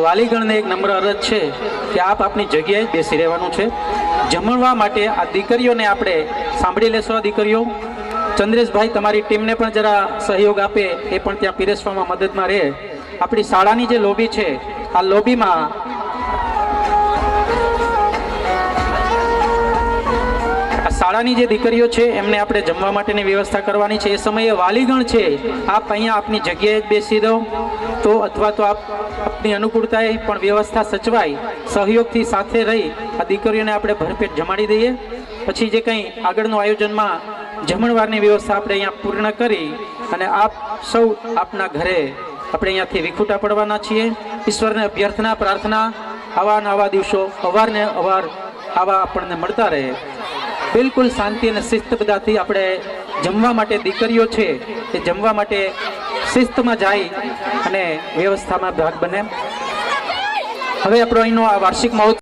વાલીગણને એક નમ્ર અરજ છે કે આપ આપની જગ્યાએ જ બેસી રહેવાનું છે. જમણવા માટે આ દીકરીઓને આપણે સાંભળી લેશો. આ દીકરીઓ, ચંદ્રેશભાઈ તમારી ટીમને પણ જરા સહયોગ આપે, એ પણ ત્યાં પીરસવામાં મદદમાં રહે. આપણી શાળાની જે લોબી છે, આ લોબીમાં શાળાની જે દીકરીઓ છે એમને આપણે જમવા માટેની વ્યવસ્થા કરવાની છે. એ સમયે વાલીગણ છે, આપ અહીંયા આપની જગ્યાએ જ બેસી દો તો, અથવા તો આપ આપની અનુકૂળતાએ પણ વ્યવસ્થા સચવાય, સહયોગથી સાથે રહી આ દીકરીઓને આપણે ભરપેટ જમાડી દઈએ. પછી જે કંઈ આગળનું આયોજનમાં જમણવારની વ્યવસ્થા આપણે અહીંયા પૂર્ણ કરી અને આપ સૌ આપના ઘરે આપણે અહીંયાથી વિખૂટા પડવાના છીએ. ઈશ્વરને અભ્યર્થના પ્રાર્થના આવા નવા દિવસો અવારને અવાર આવા આપણને મળતા રહે. બિલકુલ શાંતિ અને શિસ્તબદ્ધતાથી આપણે જમવા માટે દીકરીઓ છે એ જમવા માટે શિસ્તમાં જાય અને વ્યવસ્થામાં ભાગ બને. હવે આપણો અહીંનો આ વાર્ષિક મહોત્સવ